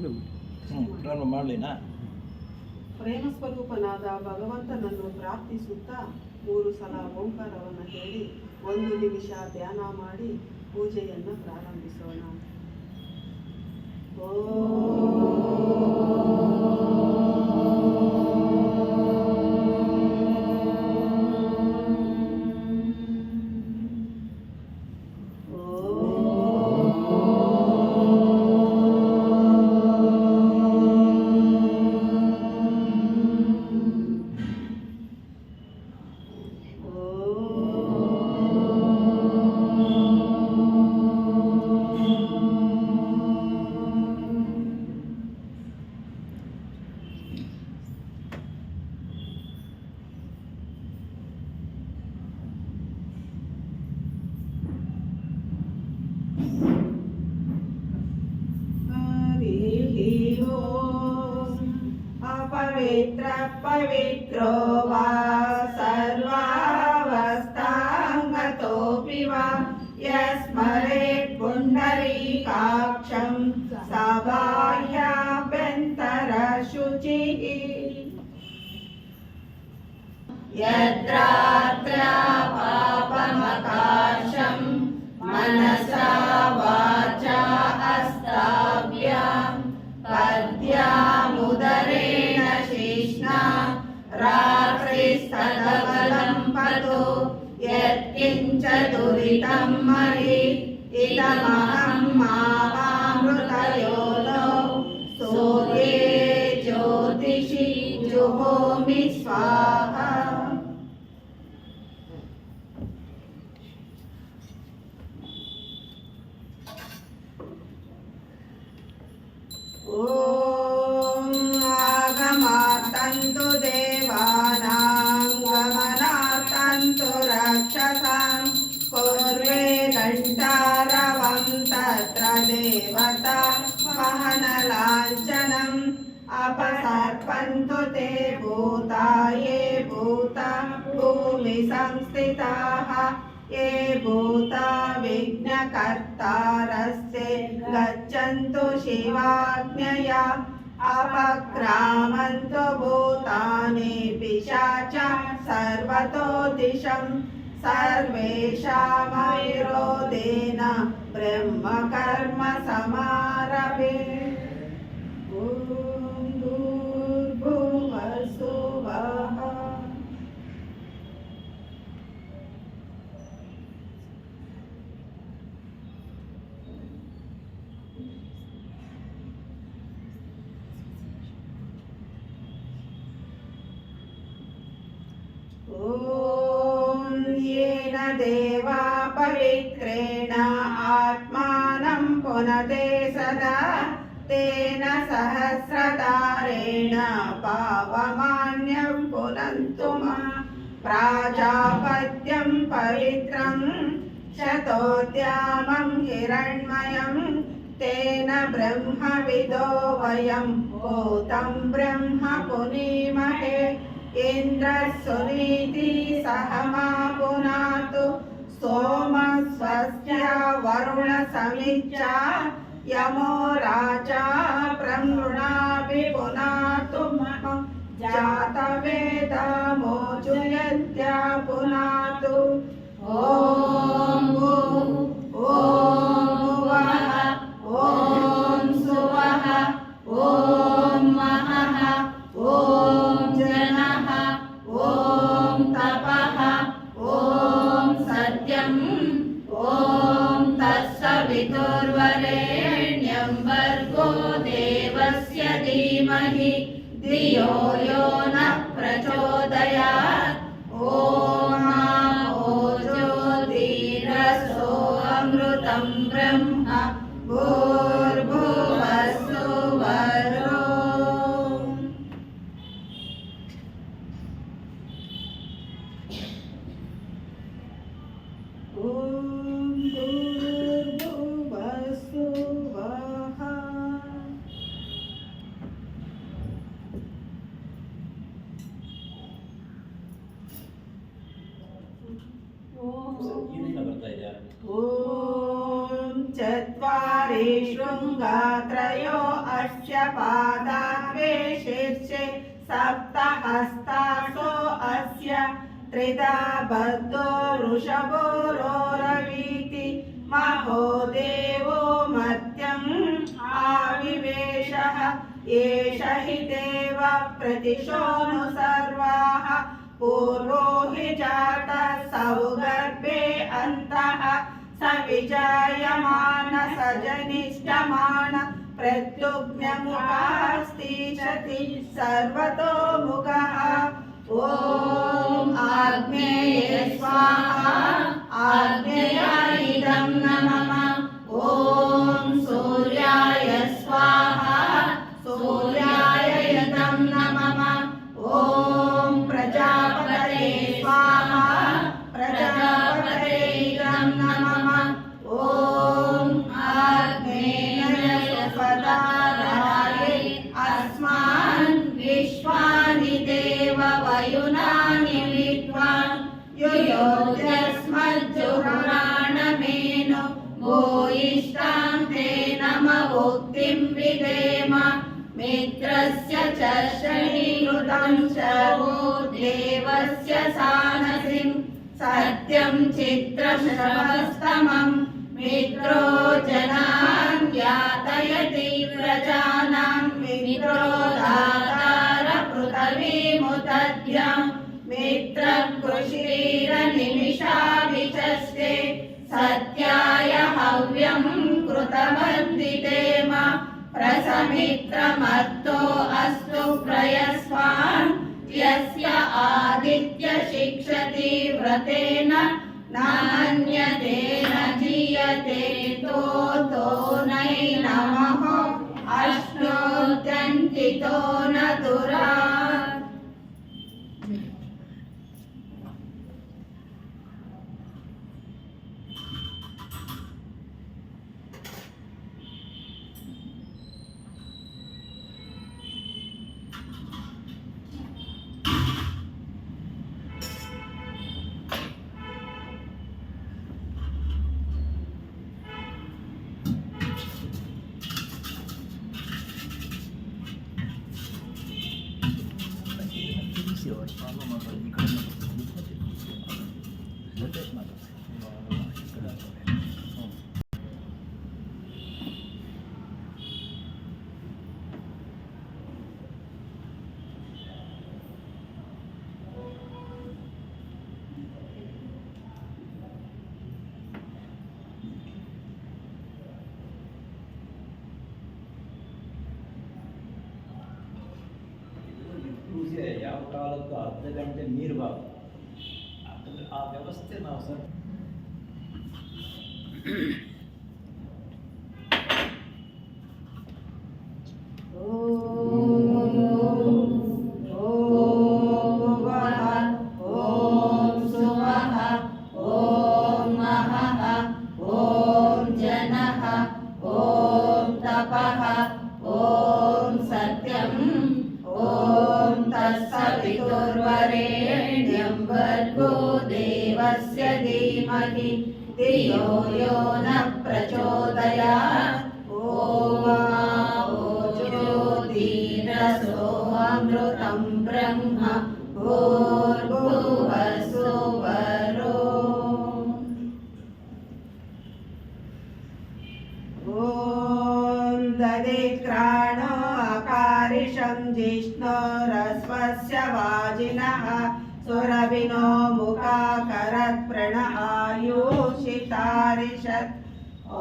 ಪ್ರಾರಂಭ ಮಾಡಲಿನಾ? ಪ್ರೇಮ ಸ್ವರೂಪನಾದ ಭಗವಂತನನ್ನು ಪ್ರಾರ್ಥಿಸುತ್ತಾ 3 ಸಲ ಓಂಕಾರವನ್ನು ಹೇಳಿ 1 ನಿಮಿಷ ಧ್ಯಾನ ಮಾಡಿ ಪೂಜೆಯನ್ನು ಪ್ರಾರಂಭಿಸೋಣ. अपवित्र पवित्रो वा सर्वावस्थांगतोऽपि वा यस्मरेत् पुण्डरीकाक्षं स बाह्याभ्यन्तरशुचिः यत्रात्र पापमकाशं मनसा वाचा हस्ताभ्यां पद्यामुदरेण शिष्णा रात्रिस्तदबलं पतो यत्किञ्च दुरितं महि इदमहं मावामृतयोनो सूर्ये ज्योतिषि जुहोमि स्वाहा. ॐ आगमार्तन्तु देवानां गमनार्तन्तु रक्षसां कुर्वे घण्टारवं तत्र देवता वहनलाञ्छनम् अपसर्पन्तु ते भूता ये भूता भूमिसंस्थिताः ये भूता विघ्नकर्तारस्य गच्छन्तु शिवाज्ञया अपक्रामन्तु भूतानि पिशाचा सर्वतो दिशं सर्वेषामविरोधेन ब्रह्मकर्म समारभे. ॐ भूर्भुवस्सुवः. ॐ येन देवा पवित्रेण आत्मानं पुनते सदा तेन सहस्रधारेण पावमान्यं पुनन्तु मा. प्राजापत्यं पवित्रं शतोद्यामं हिरण्मयं तेन ब्रह्मविदो वयं भूतं ब्रह्म पुनीमहे. इन्द्रस्सुनीति सहमा पुनातु सोमस्वस्य वरुणसमिच्छा यमो राजा प्रमृणापि पुनातु जातवेदमोजुयद्या पुनातु. ॐ भुवः ॐ सुवः ॐ महः ॐ जनः ॐ तपः ॐ सत्यं ॐ तत्सवितुर्वरेण्यं भर्गो देवस्य धीमहि धियो यो नः प्रचोदयात्. ॐ ज्योतिरसो अमृतं ब्रह्म भूर्भुवस्सुवरो. ॐ भूर्भुवस्सुवः. ಬರ್ತಾ ಇದೆಯಾ? ಓಂ ಚ चत्वारि शृङ्गात्रयो अस्य पादा द्वे शीर्षे सप्त हस्तासो अस्य त्रिधा बद्धो वृषभो रोरवीति महो देवो मत्यम् आविवेशः एष हि देव प्रतिशोनु सर्वाः पूर्वो हि जातः सौगर्भे अन्तः स विजायमान स जनिष्ठमान प्रत्युग्नमुखास्तिशति सर्वतोमुखः ॐ आग्नेये स्वाहा आग्नेयाय इदं नमः ॐ सूर्याय स्वाहा सूर्याय इदं नमः ॐ प्रजापतये स्वाहा प्रजापतये इदं नमः ॐ आग्नेयाय स्वधाराय अस्मान् विश्वानि देव वयुनानि विद्वान् युयोध्यस्मज्जुहुराणमेनो भूयिष्ठां ते नम उक्तिं विधेम मित्रस्य च शनीकृतं च वो देवस्य सानसिं सत्यं चित्रश्रवस्तमं मित्रो जनान् यातयति प्रजानां मित्रो दातार पृथिवीमुदद्यं मित्रकृषीरनिमिषाभिचस्ते सत्याय हव्यं कृतमर्दितेम प्रसमित्रमर्तो अस्तु प्रयस्वान् यस्य आदित्य शिक्षति व्रतेन नान्यते न जीयते तो नै नमः अश्नोत्यन्तितो न दुरा ಯಾವ ಕಾಲಕ್ಕೂ ಅರ್ಧ ಗಂಟೆ ಮೀರಬಾರ್ದು. ಆ ವ್ಯವಸ್ಥೆ ನಾವು ಸರ್ तत्सवितुर्वरेण्यं भर्गो देवस्य धीमहि धियो यो नः प्रचोदयात् ॐ ज्योतिरसो अमृतं ब्रह्म भूर्भुवः सुवरो ॐ दधिक्राणो अकारिषं जिष्णोरस्वस्य वाजिनः सुरविनो मुखाकरत् प्रणआयुषितारिषत्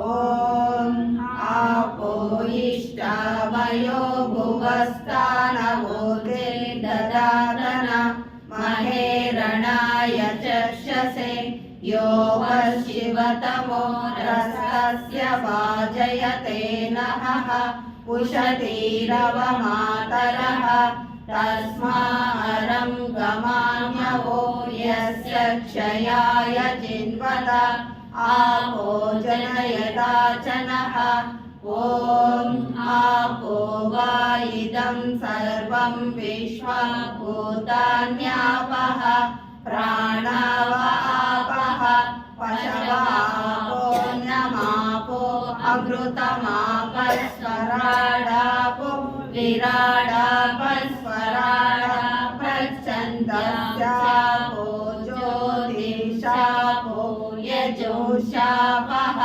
ॐ आपो इष्टावयो भुवस्तानवोते ददातन महेरणाय चक्षसे यो शिवतमो रसस्य वाजयते नः उषतीरवमातरः तस्मारं गमान्यवो यस्य क्षयाय जिन्वत आपो जनयदाचनः ॐ आपो वा इदं सर्वं विश्वभूतान्यापः प्राणाव आपः पशवापो नमापो अमृतमापस्वराडापो विराडापस्वराडा प्रच्छन्दस्यापो ज्योतिषापो यजुषापः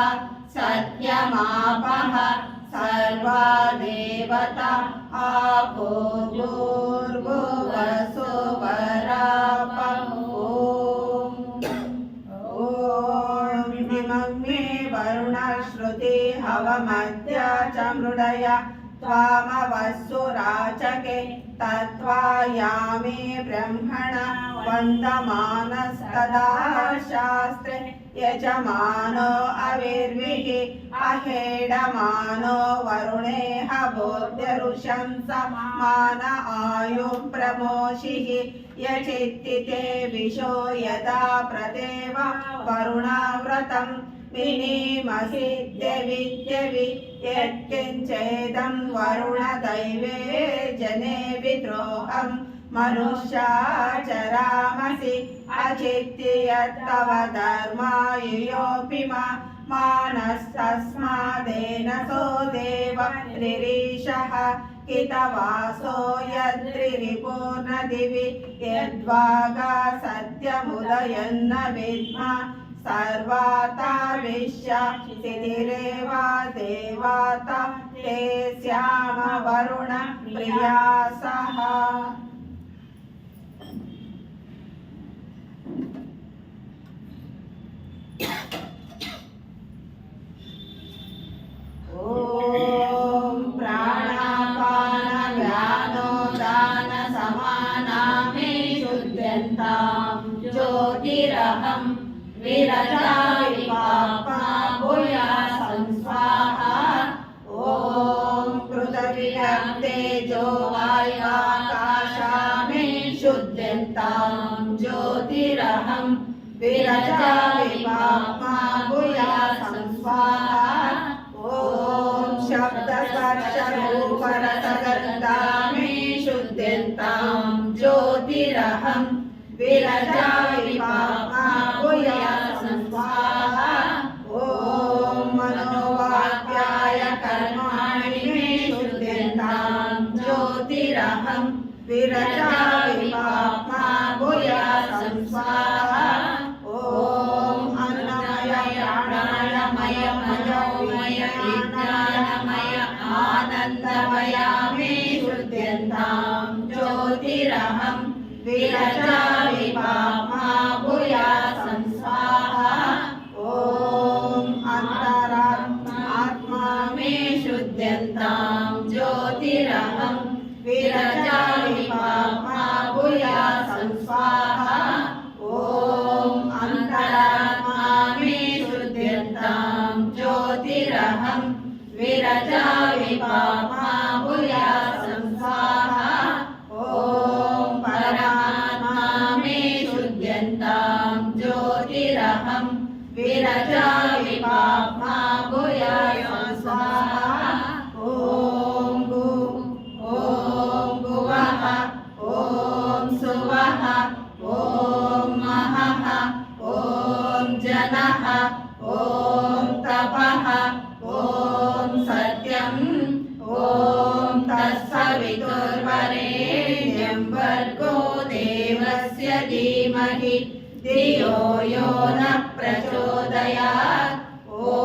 सत्यमापः सर्वा देवता आपो भूर्भुवस्सुवरापः ॐ इमं मे वरुणश्रुति हवमद्या च मृडया त्वामवस्सु राचके तत्त्वायामे ब्रह्मण वन्दमानस्तदा शास्त्रे यजमानो अविर्विः अहेडमानो वरुणेह बोध्यरुषं समान आयुः प्रमोषिः यचित्तिते विशो यदा प्रदेव वरुणाव्रतं विनीमसिद्ध्यविद्यवि यत्किञ्चेदं वरुणदैवे जने विद्रोहं मनुष्याचरामसि अचित्य तव धर्मायुयोऽपि मानस्तस्मादेन सो देव रिरीशः हितवासो यद्रिरिपूर्णदिवि यद्वागा सत्यमुदयन्न विद्मा सर्वाताविश्य सिधिरेवा देवाता ते स्याम वरुण प्रियासः ॐ प्राणापानव्यानोदानसमानामे शुद्ध्यन्तां ज्योतिरहं विरजा विपापा भूयासं स्वाहा ॐ पृथिव्यां तेजो वायुराकाशामे शुद्ध्यन्तां ज्योतिरहं विरजा विपापा भूयासं स्वाहा ॐ शब्दस्पर्शरूपरसगन्धामे शुद्ध्यन्तां ज्योतिरहं विरजा विपापा भूयासं स्वाहा ॐ मनोवाक्याय कर्माणि मे शुद्ध्यन्तां ज्योतिरहं विरजा विपापा भूयासं स्वाहा ॐ अन्नमय प्राणामय मनोमय विज्ञानमय आनन्दमय मे शुद्ध्यन्तां ज्योतिरहं विरजा विपापा भूयासं स्वाहा ॐ अन्तरात्मा मे शुद्ध्यन्तां ज्योतिरहं विरजा विपापा भूयासं स्वाहा ॐ अन्तरात्मा मे शुद्ध्यन्तां ज्योतिरहं विरजा विपापा भूयासं स्वाहा ॐ परमात्मा मे शुद्ध्यन्तां ज्योतिरहं विरजा विपापा भूयासं स्वाहा ॐ भुवः ॐ सुवः ॐ महः ॐ जनः ॐ तपः ॐ सत्यम् ॐ तत्सवितुर्वरेण्यं भर्गो देवस्य धीमहि धियो यो न प्रचोदयात् ॐ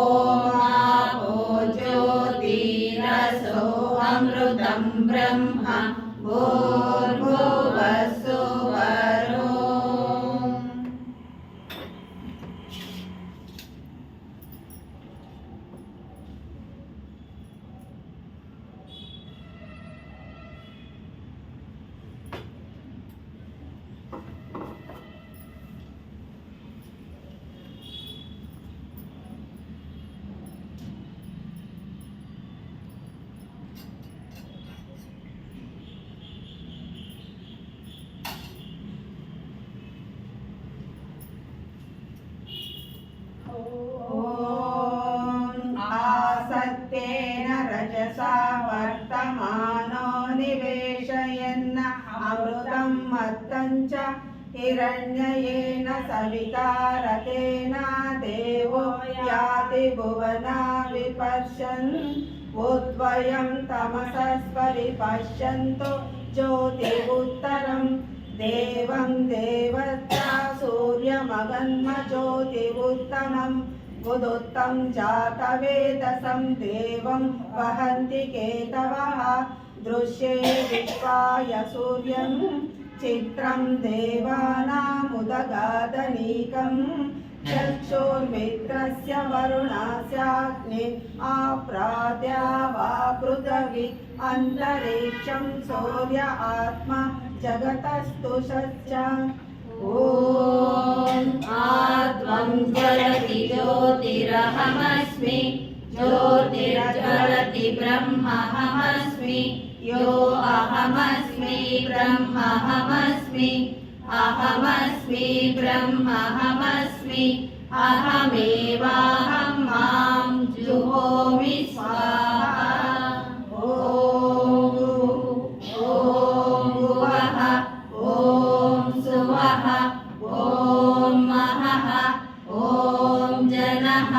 आपो ज्योतिरसो अमृतं ब्रह्म भूर्भुवस्सुवरो आसक्तेन रजसा वर्तमानो निवेशयन् अमृतं मत्तं च हिरण्ययेन सविता रतेन देवो याति भुवना विपश्यन् उद्वयं तमसस्परिपश्यन्तो ज्योतिरुत्तरं देवं देवता सूर्यमगन्मज्योतिरुत्तमम् उदुत्तं जातवेदसं देवं वहन्ति केतवः दृश्ये विश्वाय सूर्यं चित्रं देवानामुदगादनीकं चक्षुर्मित्रस्य वरुणस्याग्नि आप्राद्या वा पृथिवी अन्तरिक्षं सूर्य आत्मा जगतस्तुषश्च ॐ आत्मं ज्वलति ज्योतिरहमस्मि ज्योतिर्ज्वलति ब्रह्महमस्मि यो अहमस्मि ब्रह्महमस्मि अहमस्मि ब्रह्महमस्मि अहमेवाहं मां जुहोमि स्वाहा ॐ भुवः ॐ सुवः ॐ महः ॐ जनः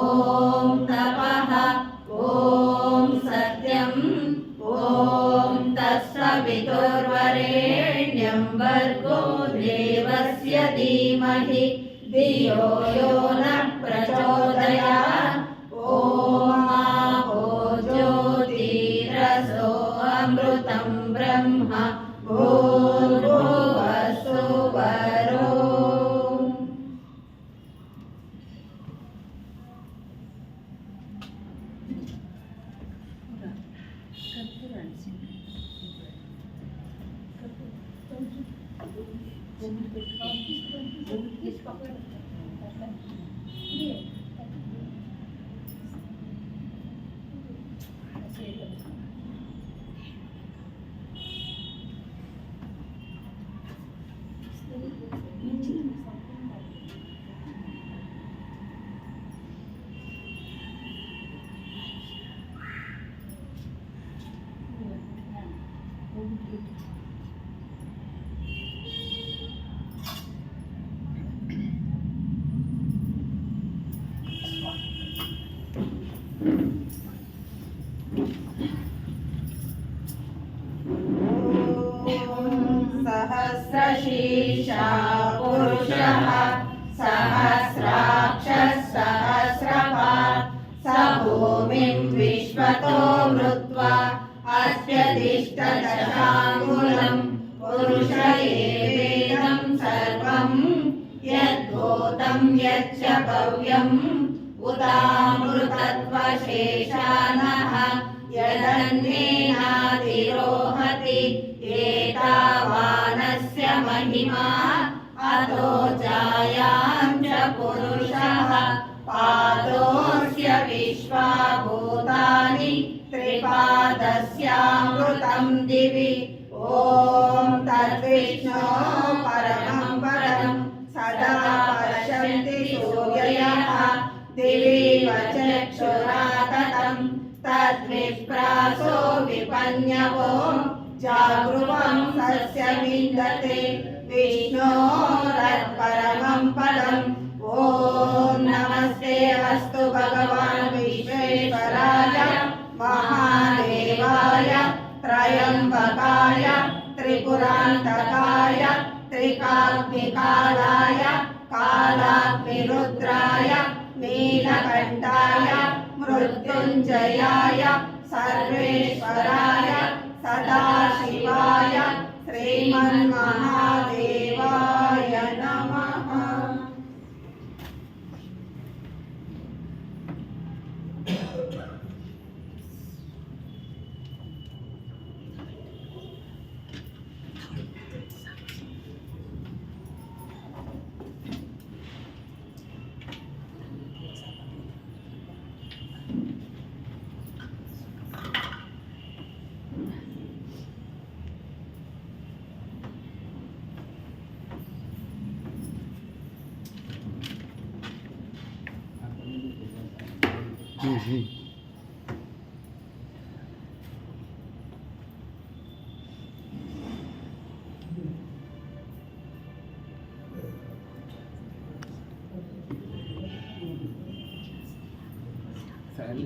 ॐ तपः ॐ सत्यं ॐ तत्सवितुर्वरेण्यं भर्गो देवस्य धीमहि धियो यो नः प्रचोदयात् ॐ आपो ज्योतिरसो अमृतं ब्रह्म भूर्भुवः सुवरो सहस्रशीर्षा पुरुषः सहस्राक्षः सहस्रपात् स भूमिं विश्वतो मृत्वा अस्यधिष्ठदशाङ्गुलं पुरुष एवेदं सर्वं यद्भूतं यच्च भव्यम् उदामृतत्वशेषानः यदन्येनातिरोहति एतावानस्य महिमा अतो जायां च पुरुषः पादोऽस्य विश्वा भूतानि त्रिपादस्यामृतं दिवि ॐ तद्विष्णो परमं पदं सदा पश्यन्ति सूर्यः दिवीव चक्षुराततं तद्विप्रासो विपन्यवो जागृवं सस्यमिन्दते विष्णोरत्परमं पदम् ॐ नमस्ते अस्तु भगवान् विश्वेश्वराय महादेवाय त्रयम्बकाय त्रिपुरान्तकाय त्रिकाग्निकालाय कालाग्निरुद्राय नीलकण्ठाय मृत्युञ्जयाय सर्वेश्वराय सदाशिवाय श्रीमन्महादेवाय नमः।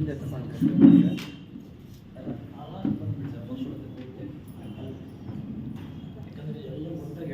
ಅಲ್ಲ ಬಂದ್ಬಿಡಿ ಸರ್ ಬಸ್ ಹೊಡೆದು ಯಾಕಂದರೆ ಎಲ್ಲ ಮುಂದೆ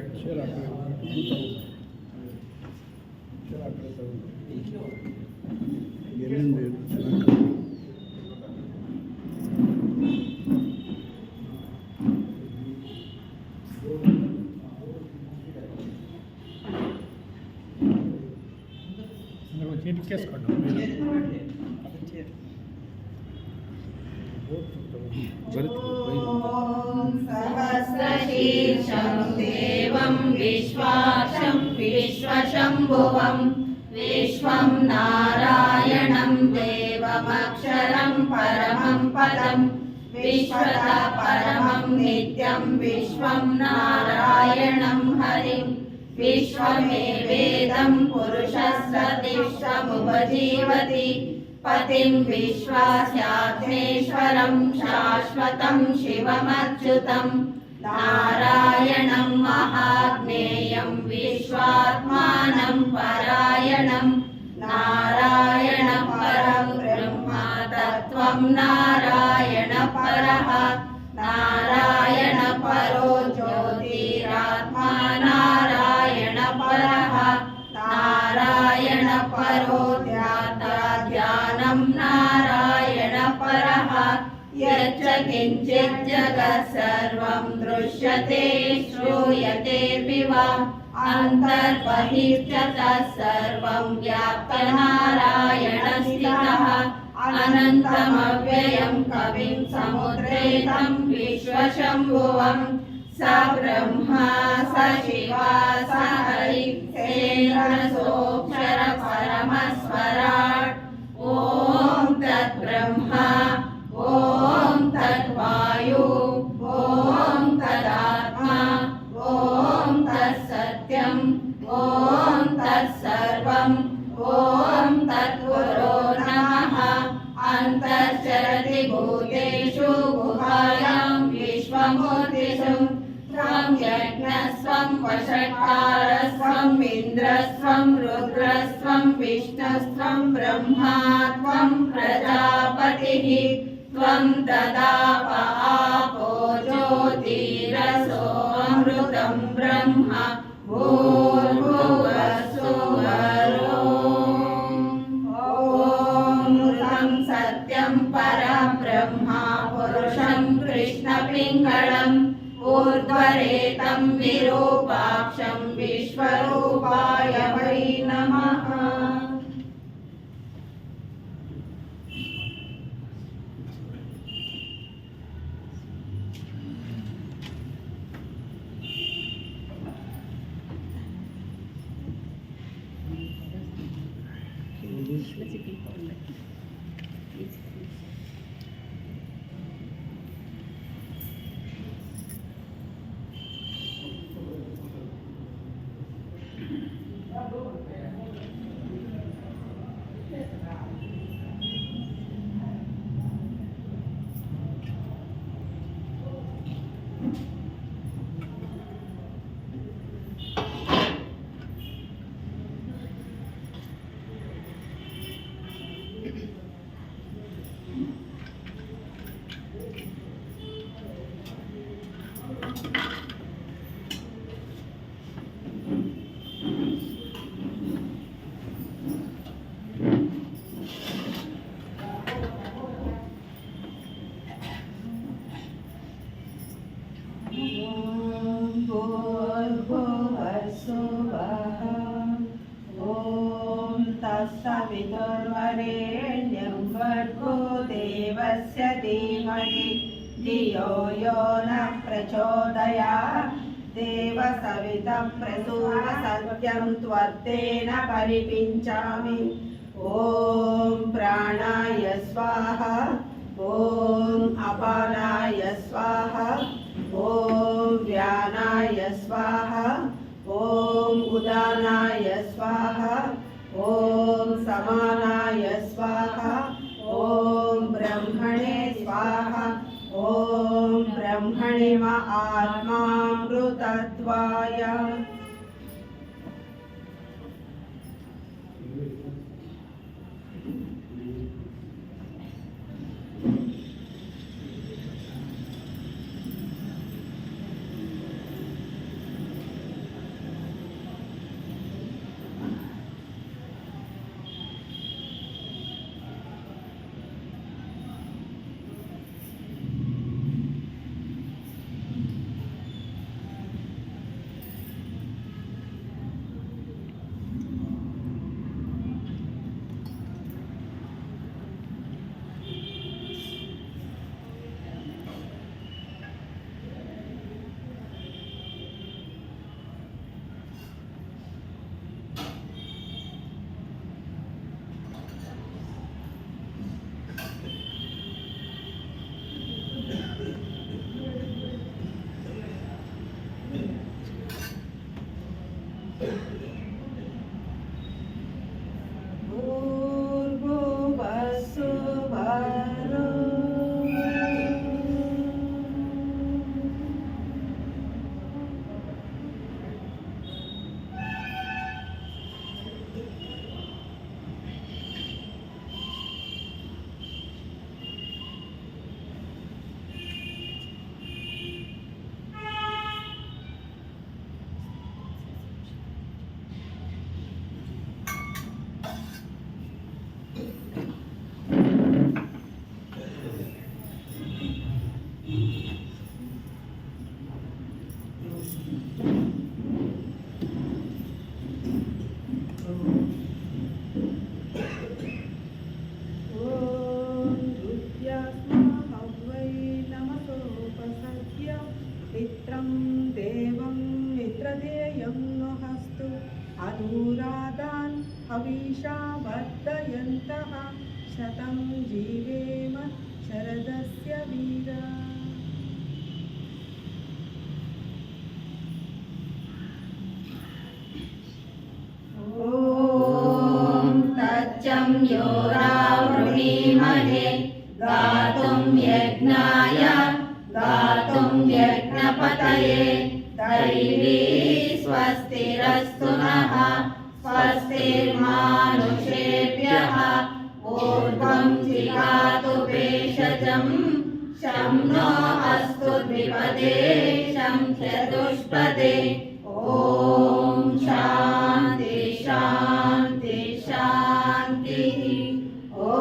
सहस्रशीर्षं देवं विश्वाक्षं विश्वशम्भुवं विश्वं नारायणं देवमक्षरं परमं पदं विश्वतः परमं नित्यं विश्वं नारायणं हरिं विश्वमेवेदं पुरुषस्सतिष्ठमुपजीवति पतिं विश्वास्यात्मेश्वरं शाश्वतं शिवमच्युतं नारायणं महाज्ञेयं विश्वात्मानं परायणं नारायणं परब्रह्म तत्त्वं नारायण परः नारायण परो ज्योतिरात्मा नारायण परः नारायण परो ध्यानं नारायण परः यच्च किञ्चित् जगत् सर्वं दृश्यते श्रूयतेऽपि वा अन्तर्बहिश्च तत्सर्वं व्याप्तनारायणस्थितः अनन्तमव्ययं कविं समुद्रेतं विश्वशम्भुवं स ब्रह्मा स शिवा स हरिः परमस्वराट् ॐ तद्ब्रह्मा ॐ तद्वायु ॐ तदात्मा ॐ तत्सत्यं ॐ तत्सर्वं ॐ तत्पुरो नमः अन्तश्चरति भूतेषु गुहायां विश्वमूर्तिषु त्वं यज्ञस्त्वं वषट्कारस्त्वं इन्द्रस्त्वं रुद्रस्त्वं विष्णुस्त्वं ब्रह्मा त्वं प्रजापतिः त्वं तदाप आपो ज्योतिरसो अमृतं ब्रह्म भूर्भुवस्सुवरोऽमृतं सत्यं परब्रह्मा पुरुषं कृष्णपिङ्गळम् ऊर्ध्वरेतं विरूपाक्षं विश्वरूपाय वै नमः तत्सवितुर्वरेण्यं भर्गो देवस्य धीमहि धियो यो न प्रचोदयात् देवसवितं प्रसून सत्यं त्वत्तेन परिपिञ्चामि ॐ प्राणाय स्वाहा ॐ अपानाय स्वाहा ॐ व्यानाय स्वाहा ॐ उदानाय स्वाहा ॐ समानाय स्वाहा ॐ ब्रह्मणे स्वाहा ॐ ब्रह्मणिम आत्मामृतत्वाय संयोरावृणीमहे गातुं यज्ञाय गातुं यज्ञपतये दैवी स्वस्तिरस्तु नः स्वस्तिर्मानुषेभ्यः ऊर्ध्वं जिगातु भेषजं शं नो अस्तु द्विपदे शं चतुष्पदे ॐ शान्ति शान्ति शान्तिः ॐ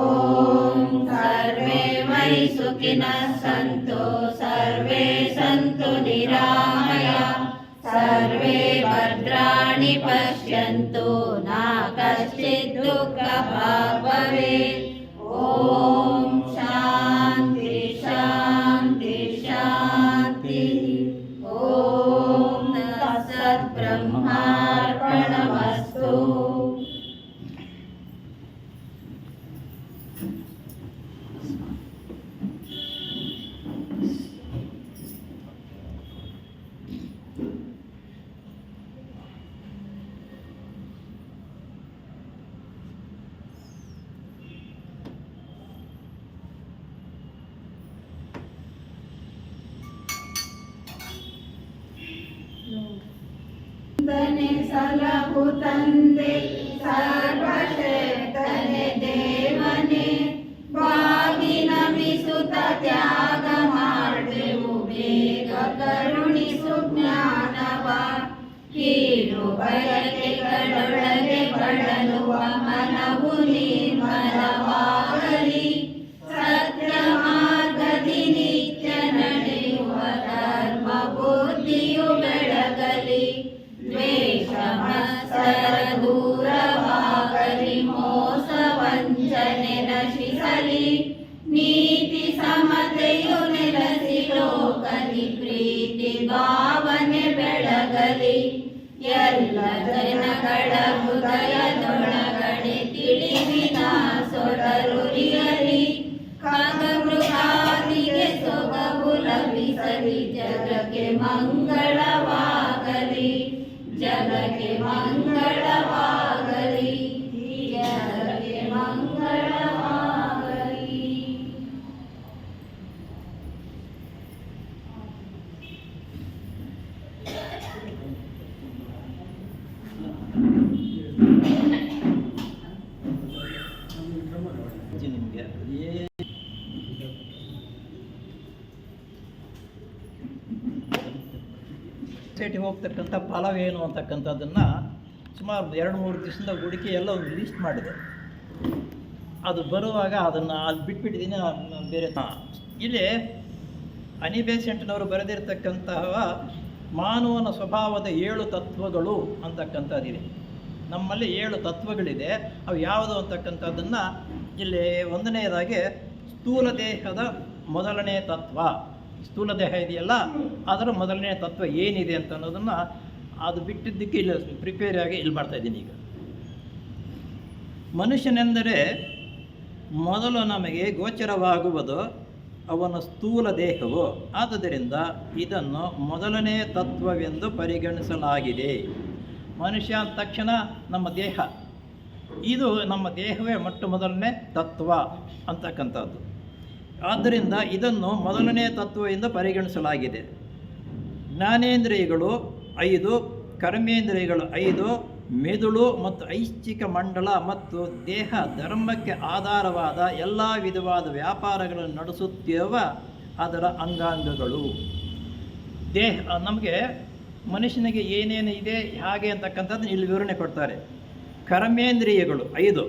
सर्वे मयि सुखिनः सन्तु सर्वे सन्तु निरामया सर्वे भद्राणि पश्यन्तु मा कश्चित् दुःखभाग् भवेत् ॐ शान्ति शान्ति शान्तिः ॐ तत्सद्ब्रह्मार्पणमस्तु। ಧನೆ ಸಲಹು ತಂದೆ ಸರ್ವಶಕ್ತನೆ ದೇವನೇ ಬಾಗಿ ನಮಿಸುತ್ತ ತ್ಯಾಗ ಮಾಡುವೆವು ಬೇಗ ಕರುಣಿಸು ಜ್ಞಾನವ ಕೀಳು ಬಯಕೆಗಳೊಳಗೆ ಬಳಲುವ ಮನವು ನಿರ್ಮಲವಾಗಲಿ ಸತ್ಯ ಮಾರ್ಗದಿ ನಿತ್ಯ ನಡೆಯುವ ಧರ್ಮ ಬುದ್ಧಿಯು ಬೆಳಗಲಿ ದ್ವೇಷ ಮತ್ಸರ ದೂರವಾಗಲಿ ಮೋಸ ವಂಚನೆ ನಶಿಸಲಿ ನೀತಿ ಸಮತೆಯು ನೆಲೆಸಿ ಲೋಕಲಿ ಪ್ರೀತಿ ಭಾವನೆ ಬೆಳಗಲಿ ಎಲ್ಲ ಜನಗಳ ಹೃದಯದೊಳಗಡೆ ತಿಳಿವಿನ ಸೊಡರುರಿಯಲಿ ಖಗಮೃಗಾದಿಗೆ ಸೊಗವು ಲಭಿಸಲಿ ಜಗಕ್ಕೆ ಮಂಗಳವಾಗಲಿ ಜಗಕ್ಕೆ ಮಂಗಳವಾಗಲಿ ಜಗಕ್ಕೆ ಮಂಗಳವಾಗಲಿ. ನಿಮಗೆ ಸೊಸೈಟಿಗೆ ಹೋಗ್ತಕ್ಕಂಥ ಫಲವೇನು ಅಂತಕ್ಕಂಥದ್ದನ್ನು ಸುಮಾರು 2-3 ದಿವಸದಿಂದ ಹುಡುಕಿ ಎಲ್ಲ ಒಂದು ಲಿಸ್ಟ್ ಮಾಡಿದೆ. ಅದು ಬರುವಾಗ ಅದನ್ನು ಅಲ್ಲಿ ಬಿಟ್ಬಿಟ್ಟಿದ್ದೀನಿ. ಬೇರೆ ಇಲ್ಲಿ ಅನಿ ಬೆಸೆಂಟ್ನವರು ಬರೆದಿರ್ತಕ್ಕಂತಹ ಮಾನವನ ಸ್ವಭಾವದ 7 ತತ್ವಗಳು ಅಂತಕ್ಕಂಥದ್ದಿದೆ. ನಮ್ಮಲ್ಲಿ 7 ತತ್ವಗಳಿದೆ. ಅವು ಯಾವುದು ಅಂತಕ್ಕಂಥದ್ದನ್ನು ಇಲ್ಲಿ ಒಂದನೆಯದಾಗಿ ಸ್ಥೂಲ ದೇಹದ ಮೊದಲನೇ ತತ್ವ. ಸ್ಥೂಲ ದೇಹ ಇದೆಯಲ್ಲ, ಅದರ ಮೊದಲನೇ ತತ್ವ ಏನಿದೆ ಅಂತ ಅನ್ನೋದನ್ನು ಅದು ಬಿಟ್ಟಿದ್ದಕ್ಕೆ ಇಲ್ಲಿ ಪ್ರಿಪೇರ್ ಆಗಿ ಇಲ್ಲಿ ಮಾಡ್ತಾಯಿದ್ದೀನಿ. ಈಗ ಮನುಷ್ಯನೆಂದರೆ ಮೊದಲು ನಮಗೆ ಗೋಚರವಾಗುವುದು ಅವನ ಸ್ಥೂಲ ದೇಹವು. ಆದುದರಿಂದ ಇದನ್ನು ಮೊದಲನೇ ತತ್ವವೆಂದು ಪರಿಗಣಿಸಲಾಗಿದೆ. ಮನುಷ್ಯ ಅಂದ ತಕ್ಷಣ ನಮ್ಮ ದೇಹ, ಇದು ನಮ್ಮ ದೇಹವೇ ಮೊದಲನೇ ತತ್ವ ಅಂತಕ್ಕಂಥದ್ದು. ಆದ್ದರಿಂದ ಇದನ್ನು ಮೊದಲನೇ ತತ್ವದಿಂದ ಪರಿಗಣಿಸಲಾಗಿದೆ. ಜ್ಞಾನೇಂದ್ರಿಯಗಳು 5, ಕರ್ಮೇಂದ್ರಿಯಗಳು 5, ಮೆದುಳು ಮತ್ತು ಐಚ್ಛಿಕ ಮಂಡಲ ಮತ್ತು ದೇಹ ಧರ್ಮಕ್ಕೆ ಆಧಾರವಾದ ಎಲ್ಲ ವಿಧವಾದ ವ್ಯಾಪಾರಗಳನ್ನು ನಡೆಸುತ್ತಿರುವ ಅದರ ಅಂಗಾಂಗಗಳು. ದೇಹ ನಮಗೆ ಮನುಷ್ಯನಿಗೆ ಏನೇನು ಇದೆ ಹಾಗೆ ಅಂತಕ್ಕಂಥದ್ದು ಇಲ್ಲಿ ವಿವರಣೆ ಕೊಡ್ತಾರೆ. ಕರ್ಮೇಂದ್ರಿಯಗಳು 5,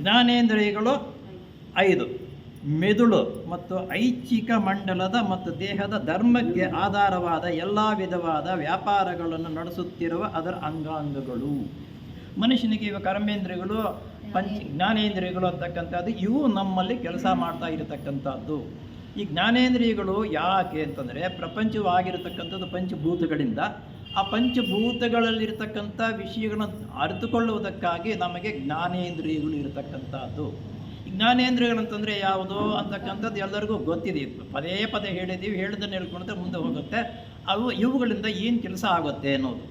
ಜ್ಞಾನೇಂದ್ರಿಯಗಳು 5, ಮೆದುಳು ಮತ್ತು ಐಚ್ಛಿಕ ಮಂಡಲದ ಮತ್ತು ದೇಹದ ಧರ್ಮಕ್ಕೆ ಆಧಾರವಾದ ಎಲ್ಲ ವಿಧವಾದ ವ್ಯಾಪಾರಗಳನ್ನು ನಡೆಸುತ್ತಿರುವ ಅದರ ಅಂಗಾಂಗಗಳು. ಮನುಷ್ಯನಿಗೆ ಇವ ಕರ್ಮೇಂದ್ರಿಯಗಳು, ಜ್ಞಾನೇಂದ್ರಿಯಗಳು ಅಂತಕ್ಕಂಥದ್ದು ಇವು ನಮ್ಮಲ್ಲಿ ಕೆಲಸ ಮಾಡ್ತಾ ಇರತಕ್ಕಂಥದ್ದು. ಈ ಜ್ಞಾನೇಂದ್ರಿಯಗಳು ಯಾಕೆ ಅಂತಂದರೆ ಪ್ರಪಂಚವಾಗಿರತಕ್ಕಂಥದ್ದು ಪಂಚಭೂತಗಳಿಂದ. ಆ ಪಂಚಭೂತಗಳಲ್ಲಿರ್ತಕ್ಕಂಥ ವಿಷಯಗಳನ್ನು ಅರಿತುಕೊಳ್ಳುವುದಕ್ಕಾಗಿ ನಮಗೆ ಜ್ಞಾನೇಂದ್ರಿಯಗಳು ಇರತಕ್ಕಂಥದ್ದು. ಜ್ಞಾನೇಂದ್ರಿಯಗಳಂತಂದರೆ ಯಾವುದು ಅಂತಕ್ಕಂಥದ್ದು ಎಲ್ಲರಿಗೂ ಗೊತ್ತಿದೆ. ಪದೇ ಪದೇ ಹೇಳಿದ್ದೀವಿ, ಹೇಳಿದ್ದನ್ನು ಹೇಳ್ಕೊಂಡ್ರೆ ಮುಂದೆ ಹೋಗುತ್ತೆ. ಇವುಗಳಿಂದ ಏನು ಕೆಲಸ ಆಗುತ್ತೆ ಅನ್ನೋದು.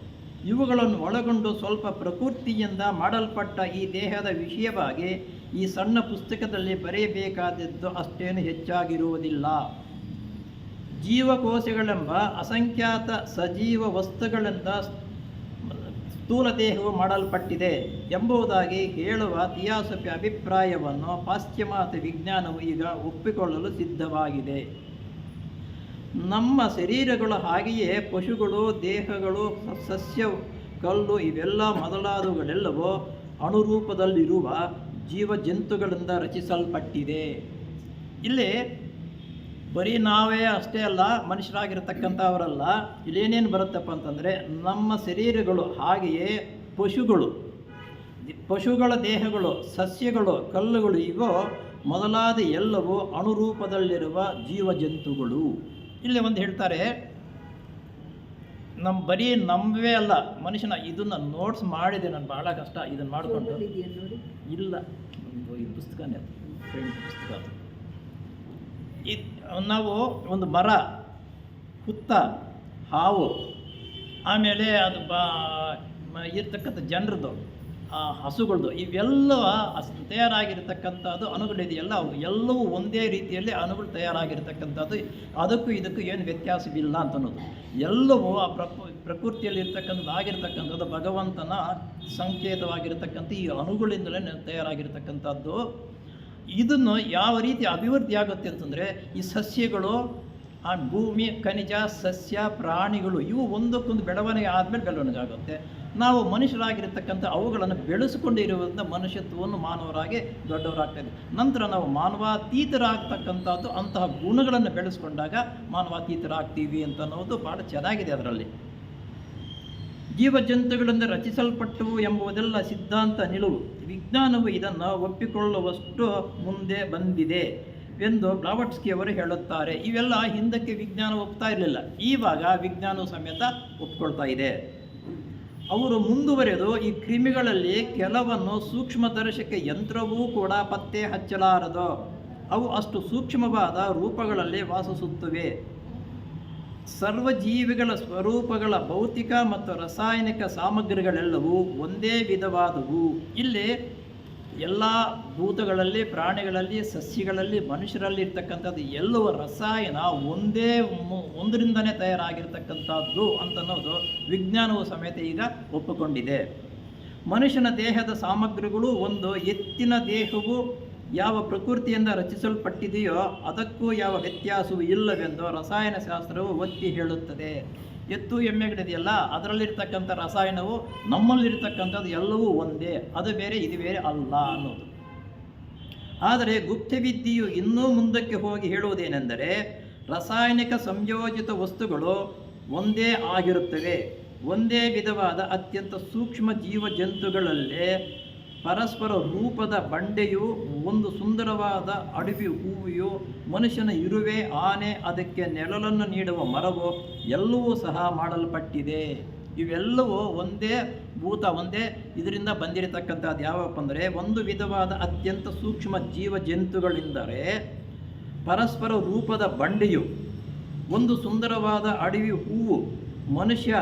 ಇವುಗಳನ್ನು ಒಳಗೊಂಡು ಸ್ವಲ್ಪ ಪ್ರಕೃತಿಯಿಂದ ಮಾಡಲ್ಪಟ್ಟ ಈ ದೇಹದ ವಿಷಯವಾಗಿ ಈ ಸಣ್ಣ ಪುಸ್ತಕದಲ್ಲಿ ಬರೆಯಬೇಕಾದದ್ದು ಅಷ್ಟೇನು ಹೆಚ್ಚಾಗಿರುವುದಿಲ್ಲ. ಜೀವಕೋಶಗಳೆಂಬ ಅಸಂಖ್ಯಾತ ಸಜೀವ ವಸ್ತುಗಳಿಂದ ಸ್ಥೂಲ ದೇಹವು ಮಾಡಲ್ಪಟ್ಟಿದೆ ಎಂಬುದಾಗಿ ಹೇಳುವ ಥಿಯಾಸಫಿ ಅಭಿಪ್ರಾಯವನ್ನು ಪಾಶ್ಚಿಮಾತ್ಯ ವಿಜ್ಞಾನವು ಈಗ ಒಪ್ಪಿಕೊಳ್ಳಲು ಸಿದ್ಧವಾಗಿದೆ. ನಮ್ಮ ಶರೀರಗಳು ಹಾಗೆಯೇ ಪಶುಗಳು, ದೇಹಗಳು, ಸಸ್ಯ, ಕಲ್ಲು ಇವೆಲ್ಲ ಮೊದಲಾದವುಗಳೆಲ್ಲವೂ ಅಣುರೂಪದಲ್ಲಿರುವ ಜೀವಜಂತುಗಳಿಂದ ರಚಿಸಲ್ಪಟ್ಟಿದೆ. ಇಲ್ಲಿ ಬರೀ ನಾವೇ ಅಷ್ಟೇ ಅಲ್ಲ, ಮನುಷ್ಯರಾಗಿರ್ತಕ್ಕಂಥವರಲ್ಲ. ಇಲ್ಲೇನೇನು ಬರುತ್ತಪ್ಪ ಅಂತಂದರೆ ನಮ್ಮ ಶರೀರಗಳು ಹಾಗೆಯೇ ಪಶುಗಳ ದೇಹಗಳು, ಸಸ್ಯಗಳು, ಕಲ್ಲುಗಳು ಇವು ಮೊದಲಾದ ಎಲ್ಲವೂ ಅಣುರೂಪದಲ್ಲಿರುವ ಜೀವಜಂತುಗಳು. ಇಲ್ಲಿ ಒಂದು ಹೇಳ್ತಾರೆ, ಬರೀ ನಮ್ಮವೇ ಅಲ್ಲ, ಮನುಷ್ಯನ ಇದನ್ನು ನೋಟ್ಸ್ ಮಾಡಿದೆ ನಾನು, ಭಾಳ ಕಷ್ಟ ಇದನ್ನು ಮಾಡಿಕೊಂಡು. ಇಲ್ಲ, ಈ ಪುಸ್ತಕನೇ ಫ್ರೆಂಡ್ ಪುಸ್ತಕ. ನಾವು ಒಂದು ಮರ, ಹುತ್ತ, ಹಾವು, ಆಮೇಲೆ ಅದು ಇರ್ತಕ್ಕಂಥ ಜನರದ್ದು, ಹಸುಗಳದ್ದು, ಇವೆಲ್ಲ ತಯಾರಾಗಿರ್ತಕ್ಕಂಥದ್ದು ಅಣುಗಳಿದೆಯಲ್ಲ, ಅವು ಎಲ್ಲವೂ ಒಂದೇ ರೀತಿಯಲ್ಲಿ ಅಣುಗಳು ತಯಾರಾಗಿರ್ತಕ್ಕಂಥದ್ದು. ಅದಕ್ಕೂ ಇದಕ್ಕೂ ಏನು ವ್ಯತ್ಯಾಸವಿಲ್ಲ ಅಂತ ಅನ್ನೋದು. ಎಲ್ಲವೂ ಆ ಪ್ರಕೃತಿಯಲ್ಲಿ ಇರ್ತಕ್ಕಂಥದ್ದು ಆಗಿರ್ತಕ್ಕಂಥದ್ದು ಭಗವಂತನ ಸಂಕೇತವಾಗಿರ್ತಕ್ಕಂಥ ಈ ಅಣುಗಳಿಂದಲೇ ತಯಾರಾಗಿರ್ತಕ್ಕಂಥದ್ದು. ಇದನ್ನು ಯಾವ ರೀತಿ ಅಭಿವೃದ್ಧಿ ಆಗುತ್ತೆ ಅಂತಂದರೆ, ಈ ಸಸ್ಯಗಳು, ಆ ಭೂಮಿ, ಖನಿಜ, ಸಸ್ಯ, ಪ್ರಾಣಿಗಳು ಇವು ಒಂದಕ್ಕೊಂದು ಬೆಳವಣಿಗೆ ಆದಮೇಲೆ ಬೆಳವಣಿಗೆ ಆಗುತ್ತೆ. ನಾವು ಮನುಷ್ಯರಾಗಿರ್ತಕ್ಕಂಥ ಅವುಗಳನ್ನು ಬೆಳೆಸಿಕೊಂಡಿರುವುದರಿಂದ ಮನುಷ್ಯತ್ವವನ್ನು ಮಾನವರಾಗಿ ದೊಡ್ಡವರಾಗ್ತಾಯಿದೆ. ನಂತರ ನಾವು ಮಾನವಾತೀತರಾಗ್ತಕ್ಕಂಥದ್ದು ಅಂತಹ ಗುಣಗಳನ್ನು ಬೆಳೆಸ್ಕೊಂಡಾಗ ಮಾನವಾತೀತರಾಗ್ತೀವಿ ಅಂತ ಅನ್ನೋದು ಭಾಳ ಚೆನ್ನಾಗಿದೆ. ಅದರಲ್ಲಿ ಜೀವಜಂತುಗಳಿಂದ ರಚಿಸಲ್ಪಟ್ಟವು ಎಂಬುದೆಲ್ಲ ಸಿದ್ಧಾಂತ ನಿಲುವು. ವಿಜ್ಞಾನವು ಇದನ್ನು ಒಪ್ಪಿಕೊಳ್ಳುವಷ್ಟು ಮುಂದೆ ಬಂದಿದೆ ಎಂದು ಬ್ಲಾವಟ್ಸ್ಕಿ ಅವರು ಹೇಳುತ್ತಾರೆ. ಇವೆಲ್ಲ ಹಿಂದಕ್ಕೆ ವಿಜ್ಞಾನ ಒಪ್ತಾ ಇರಲಿಲ್ಲ, ಇವಾಗ ವಿಜ್ಞಾನವು ಸಮೇತ ಒಪ್ಕೊಳ್ತಾ ಇದೆ. ಅವರು ಮುಂದುವರೆದು, ಈ ಕ್ರಿಮಿಗಳಲ್ಲಿ ಕೆಲವನ್ನು ಸೂಕ್ಷ್ಮದರ್ಶಕ ಯಂತ್ರವೂ ಕೂಡ ಪತ್ತೆ ಹಚ್ಚಲಾರದು. ಅವು ಅಷ್ಟು ಸೂಕ್ಷ್ಮವಾದ ರೂಪಗಳಲ್ಲಿ ವಾಸಿಸುತ್ತವೆ. ಸರ್ವಜೀವಿಗಳ ಸ್ವರೂಪಗಳ ಭೌತಿಕ ಮತ್ತು ರಾಸಾಯನಿಕ ಸಾಮಗ್ರಿಗಳೆಲ್ಲವೂ ಒಂದೇ ವಿಧವಾದವು. ಇಲ್ಲಿ ಎಲ್ಲ ಭೂತಗಳಲ್ಲಿ, ಪ್ರಾಣಿಗಳಲ್ಲಿ, ಸಸ್ಯಗಳಲ್ಲಿ, ಮನುಷ್ಯರಲ್ಲಿ ಇರ್ತಕ್ಕಂಥದ್ದು ಎಲ್ಲವೂ ರಸಾಯನ ಒಂದರಿಂದನೇ ತಯಾರಾಗಿರ್ತಕ್ಕಂಥದ್ದು ಅಂತನ್ನೋದು ವಿಜ್ಞಾನವು ಸಮೇತ ಈಗ ಒಪ್ಪಿಕೊಂಡಿದೆ. ಮನುಷ್ಯನ ದೇಹದ ಸಾಮಗ್ರಿಗಳು ಒಂದು ಎತ್ತಿನ ದೇಹವು ಯಾವ ಪ್ರಕೃತಿಯಿಂದ ರಚಿಸಲ್ಪಟ್ಟಿದೆಯೋ ಅದಕ್ಕೂ ಯಾವ ವ್ಯತ್ಯಾಸವೂ ಇಲ್ಲವೆಂದು ರಸಾಯನಶಾಸ್ತ್ರವು ಒತ್ತಿ ಹೇಳುತ್ತದೆ. ಎತ್ತು ಎಮ್ಮೆಗಳಿದೆಯಲ್ಲ, ಅದರಲ್ಲಿರ್ತಕ್ಕಂಥ ರಸಾಯನವು ನಮ್ಮಲ್ಲಿರ್ತಕ್ಕಂಥದ್ದು ಎಲ್ಲವೂ ಒಂದೇ, ಅದು ಬೇರೆ ಇದು ಬೇರೆ ಅಲ್ಲ ಅನ್ನೋದು. ಆದರೆ ಗುಪ್ತವಿದ್ಯೆಯು ಇನ್ನೂ ಮುಂದಕ್ಕೆ ಹೋಗಿ ಹೇಳುವುದೇನೆಂದರೆ, ರಾಸಾಯನಿಕ ಸಂಯೋಜಿತ ವಸ್ತುಗಳು ಒಂದೇ ಆಗಿರುತ್ತವೆ. ಒಂದೇ ವಿಧವಾದ ಅತ್ಯಂತ ಸೂಕ್ಷ್ಮ ಜೀವಜಂತುಗಳಲ್ಲೇ ಪರಸ್ಪರ ರೂಪದ ಬಂಡೆಯು, ಒಂದು ಸುಂದರವಾದ ಅಡವಿ ಹೂವಿಯು, ಮನುಷ್ಯನ ಇರುವೆ, ಆನೆ, ಅದಕ್ಕೆ ನೆರಳನ್ನು ನೀಡುವ ಮರವು ಎಲ್ಲವೂ ಸಹ ಮಾಡಲ್ಪಟ್ಟಿದೆ. ಇವೆಲ್ಲವೂ ಒಂದೇ ಭೂತ, ಒಂದೇ ಇದರಿಂದ ಬಂದಿರತಕ್ಕಂಥದ್ದು. ಯಾವಪ್ಪ ಅಂದರೆ, ಒಂದು ವಿಧವಾದ ಅತ್ಯಂತ ಸೂಕ್ಷ್ಮ ಜೀವಜಂತುಗಳೆಂದರೆ ಪರಸ್ಪರ ರೂಪದ ಬಂಡೆಯು, ಒಂದು ಸುಂದರವಾದ ಅಡವಿ ಹೂವು, ಮನುಷ್ಯ,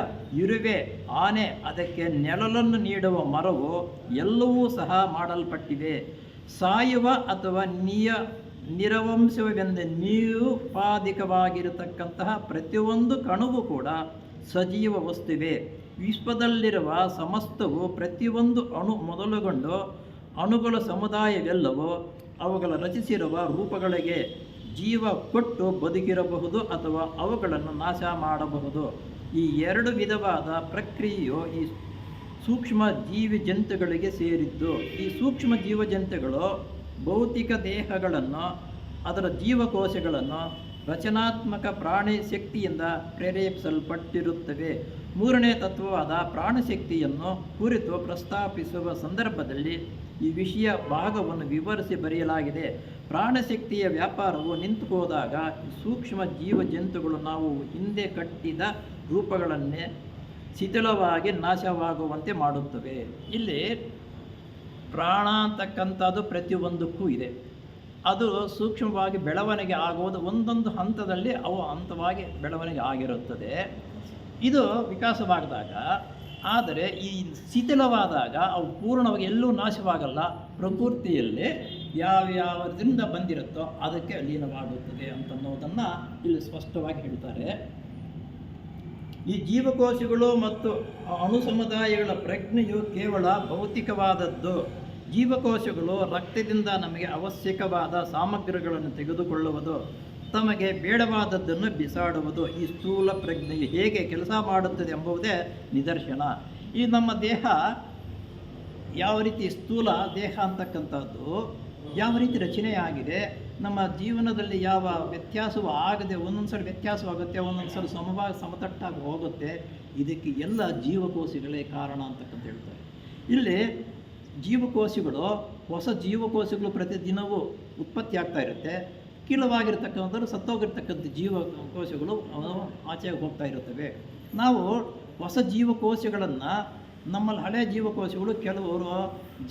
ಇರುವೆ, ಆನೆ, ಅದಕ್ಕೆ ನೆರಳನ್ನು ನೀಡುವ ಮರವು ಎಲ್ಲವೂ ಸಹ ಮಾಡಲ್ಪಟ್ಟಿವೆ. ಸಾಯುವ ಅಥವಾ ನಿರವಂಶವೆಂದು ನಿರುಪಾಧಿಕವಾಗಿರತಕ್ಕಂತಹ ಪ್ರತಿಯೊಂದು ಕಣವು ಕೂಡ ಸಜೀವ ವಸ್ತುವೆ. ವಿಶ್ವದಲ್ಲಿರುವ ಸಮಸ್ತವು ಪ್ರತಿಯೊಂದು ಅಣು ಮೊದಲುಗೊಂಡು ಅಣುಗಳ ಸಮುದಾಯವೆಲ್ಲವೂ ಅವುಗಳ ರಚಿಸಿರುವ ರೂಪಗಳಿಗೆ ಜೀವ ಕೊಟ್ಟು ಬದುಕಿರಬಹುದು ಅಥವಾ ಅವುಗಳನ್ನು ನಾಶ ಮಾಡಬಹುದು. ಈ ಎರಡು ವಿಧವಾದ ಪ್ರಕ್ರಿಯೆಯು ಈ ಸೂಕ್ಷ್ಮ ಜೀವಜಂತುಗಳಿಗೆ ಸೇರಿದ್ದು. ಈ ಸೂಕ್ಷ್ಮ ಜೀವಜಂತುಗಳು ಭೌತಿಕ ದೇಹಗಳನ್ನು, ಅದರ ಜೀವಕೋಶಗಳನ್ನು ರಚನಾತ್ಮಕ ಪ್ರಾಣಿ ಶಕ್ತಿಯಿಂದ ಪ್ರೇರೇಪಿಸಲ್ಪಟ್ಟಿರುತ್ತವೆ. ಮೂರನೇ ತತ್ವವಾದ ಪ್ರಾಣಶಕ್ತಿಯನ್ನು ಕುರಿತು ಪ್ರಸ್ತಾಪಿಸುವ ಸಂದರ್ಭದಲ್ಲಿ ಈ ವಿಷಯ ಭಾಗವನ್ನು ವಿವರಿಸಿ ಬರೆಯಲಾಗಿದೆ. ಪ್ರಾಣಶಕ್ತಿಯ ವ್ಯಾಪಾರವು ನಿಂತು ಹೋದಾಗ ಸೂಕ್ಷ್ಮ ಜೀವಜಂತುಗಳು ನಾವು ಹಿಂದೆ ಕಟ್ಟಿದ ರೂಪಗಳನ್ನೇ ಶಿಥಿಲವಾಗಿ ನಾಶವಾಗುವಂತೆ ಮಾಡುತ್ತವೆ. ಇಲ್ಲಿ ಪ್ರಾಣ ಅಂತಕ್ಕಂಥದ್ದು ಪ್ರತಿಯೊಂದಕ್ಕೂ ಇದೆ. ಅದು ಸೂಕ್ಷ್ಮವಾಗಿ ಬೆಳವಣಿಗೆ ಆಗುವುದು ಒಂದೊಂದು ಹಂತದಲ್ಲಿ ಅವು ಹಂತವಾಗಿ ಬೆಳವಣಿಗೆ ಆಗಿರುತ್ತದೆ. ಇದು ವಿಕಾಸವಾಗದಾಗ ಆದರೆ ಈ ಶಿಥಿಲವಾದಾಗ ಅವು ಪೂರ್ಣವಾಗಿ ಎಲ್ಲೂ ನಾಶವಾಗಲ್ಲ, ಪ್ರಕೃತಿಯಲ್ಲಿ ಯಾವ್ಯಾವದಿಂದ ಬಂದಿರುತ್ತೋ ಅದಕ್ಕೆ ಲೀನವಾಗುತ್ತದೆ ಅಂತನ್ನೋದನ್ನು ಇಲ್ಲಿ ಸ್ಪಷ್ಟವಾಗಿ ಹೇಳ್ತಾರೆ. ಈ ಜೀವಕೋಶಗಳು ಮತ್ತು ಅಣು ಸಮುದಾಯಗಳ ಪ್ರಜ್ಞೆಯು ಕೇವಲ ಭೌತಿಕವಾದದ್ದು. ಜೀವಕೋಶಗಳು ರಕ್ತದಿಂದ ನಮಗೆ ಅವಶ್ಯಕವಾದ ಸಾಮಗ್ರಿಗಳನ್ನು ತೆಗೆದುಕೊಳ್ಳುವುದು, ತಮಗೆ ಬೇಡವಾದದ್ದನ್ನು ಬಿಸಾಡುವುದು. ಈ ಸ್ಥೂಲ ಪ್ರಜ್ಞೆಯು ಹೇಗೆ ಕೆಲಸ ಮಾಡುತ್ತದೆ ಎಂಬುದೇ ನಿದರ್ಶನ. ಈ ನಮ್ಮ ದೇಹ ಯಾವ ರೀತಿ ಸ್ಥೂಲ ದೇಹ ಅಂತಕ್ಕಂಥದ್ದು ಯಾವ ರೀತಿ ರಚನೆಯಾಗಿದೆ, ನಮ್ಮ ಜೀವನದಲ್ಲಿ ಯಾವ ವ್ಯತ್ಯಾಸವೂ ಆಗದೆ ಒಂದೊಂದು ಸಲ ವ್ಯತ್ಯಾಸವಾಗುತ್ತೆ, ಒಂದೊಂದು ಸಲ ಸಮತಟ್ಟಾಗಿ ಹೋಗುತ್ತೆ. ಇದಕ್ಕೆ ಎಲ್ಲ ಜೀವಕೋಶಗಳೇ ಕಾರಣ ಅಂತಕ್ಕಂತ ಹೇಳ್ತಾರೆ. ಇಲ್ಲಿ ಜೀವಕೋಶಗಳು, ಹೊಸ ಜೀವಕೋಶಗಳು ಪ್ರತಿದಿನವೂ ಉತ್ಪತ್ತಿ ಆಗ್ತಾ ಇರುತ್ತೆ. ಕೀಳವಾಗಿರ್ತಕ್ಕಂಥದ್ದು ಸತ್ತೋಗಿರ್ತಕ್ಕಂಥ ಜೀವಕೋಶಗಳು ಆಚೆಗೆ ಹೋಗ್ತಾ ಇರುತ್ತವೆ. ನಾವು ಹೊಸ ಜೀವಕೋಶಗಳನ್ನು, ನಮ್ಮಲ್ಲಿ ಹಳೆಯ ಜೀವಕೋಶಗಳು ಕೆಲವರು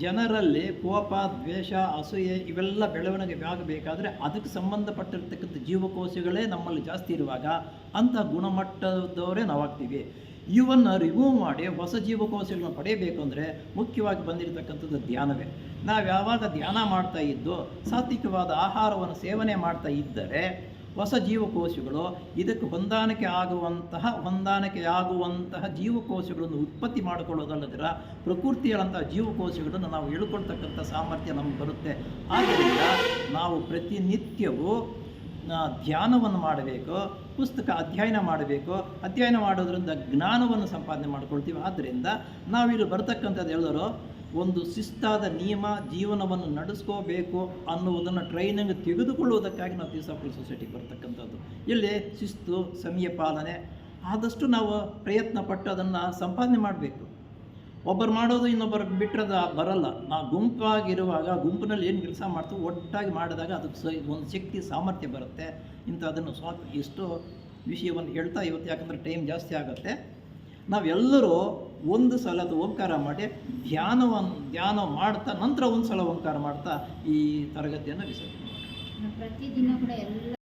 ಜನರಲ್ಲಿ ಕೋಪ, ದ್ವೇಷ, ಅಸೂಯೆ ಇವೆಲ್ಲ ಬೆಳವಣಿಗೆ ಆಗಬೇಕಾದ್ರೆ ಅದಕ್ಕೆ ಸಂಬಂಧಪಟ್ಟಿರ್ತಕ್ಕಂಥ ಜೀವಕೋಶಗಳೇ ನಮ್ಮಲ್ಲಿ ಜಾಸ್ತಿ ಇರುವಾಗ ಅಂಥ ಗುಣಮಟ್ಟದವರೇ ನಾವಾಗ್ತೀವಿ. ಇವನ್ನು ರಿಮೂವ್ ಮಾಡಿ ಹೊಸ ಜೀವಕೋಶಗಳನ್ನ ಪಡೆಯಬೇಕು ಅಂದರೆ ಮುಖ್ಯವಾಗಿ ಬಂದಿರತಕ್ಕಂಥದ್ದು ಧ್ಯಾನವೇ. ನಾವು ಯಾವಾಗ ಧ್ಯಾನ ಮಾಡ್ತಾ ಇದ್ದು ಸಾತ್ವಿಕವಾದ ಆಹಾರವನ್ನು ಸೇವನೆ ಮಾಡ್ತಾ ಇದ್ದರೆ ಹೊಸ ಜೀವಕೋಶಗಳು ಇದಕ್ಕೆ ಹೊಂದಾಣಿಕೆಯಾಗುವಂತಹ ಜೀವಕೋಶಗಳನ್ನು ಉತ್ಪತ್ತಿ ಮಾಡಿಕೊಳ್ಳೋದಲ್ಲದಿರ ಪ್ರಕೃತಿಯಂತಹ ಜೀವಕೋಶಗಳನ್ನು ನಾವು ಇಳ್ಕೊಳ್ತಕ್ಕಂಥ ಸಾಮರ್ಥ್ಯ ನಮಗೆ ಬರುತ್ತೆ. ಆದ್ದರಿಂದ ನಾವು ಪ್ರತಿನಿತ್ಯವೂ ಧ್ಯಾನವನ್ನು ಮಾಡಬೇಕು, ಪುಸ್ತಕ ಅಧ್ಯಯನ ಮಾಡಬೇಕು. ಅಧ್ಯಯನ ಮಾಡೋದ್ರಿಂದ ಜ್ಞಾನವನ್ನು ಸಂಪಾದನೆ ಮಾಡ್ಕೊಳ್ತೀವಿ. ಆದ್ದರಿಂದ ನಾವಿಲ್ಲಿ ಬರ್ತಕ್ಕಂಥದ್ದು ಎಲ್ಲರೂ ಒಂದು ಶಿಸ್ತಾದ ನಿಯಮ ಜೀವನವನ್ನು ನಡೆಸ್ಕೋಬೇಕು ಅನ್ನುವುದನ್ನು ಟ್ರೈನಿಂಗ್ ತೆಗೆದುಕೊಳ್ಳುವುದಕ್ಕಾಗಿ ನಾವು ತೀರ್ಥಾಪುರ ಸೊಸೈಟಿಗೆ ಬರ್ತಕ್ಕಂಥದ್ದು. ಇಲ್ಲಿ ಶಿಸ್ತು, ಸಮಯ ಪಾಲನೆ ಆದಷ್ಟು ನಾವು ಪ್ರಯತ್ನ ಪಟ್ಟು ಅದನ್ನು ಸಂಪಾದನೆ ಮಾಡಬೇಕು. ಒಬ್ಬರು ಮಾಡೋದು ಇನ್ನೊಬ್ಬರು ಬಿಟ್ಟರದ ಬರಲ್ಲ. ನಾವು ಗುಂಪಾಗಿರುವಾಗ ಗುಂಪಿನಲ್ಲಿ ಏನು ಕೆಲಸ ಮಾಡ್ತೀವಿ ಒಟ್ಟಾಗಿ ಮಾಡಿದಾಗ ಅದಕ್ಕೆ ಒಂದು ಶಕ್ತಿ ಸಾಮರ್ಥ್ಯ ಬರುತ್ತೆ. ಅದನ್ನು ಸ್ವಲ್ಪ ಇಷ್ಟು ವಿಷಯವನ್ನು ಹೇಳ್ತಾ ಇವತ್ತು, ಯಾಕಂದರೆ ಟೈಮ್ ಜಾಸ್ತಿ ಆಗುತ್ತೆ, ನಾವೆಲ್ಲರೂ ಒಂದು ಸಲ ಓಂಕಾರ ಮಾಡಿ ಧ್ಯಾನ ಮಾಡ್ತಾ ನಂತರ ಒಂದು ಸಲ ಓಂಕಾರ ಮಾಡ್ತಾ ಈ ತರಗತಿಯನ್ನು ವಿಸರ್ಜನೆ ಮಾಡಿ. ಪ್ರತಿದಿನ ಕೂಡ ಎಲ್ಲ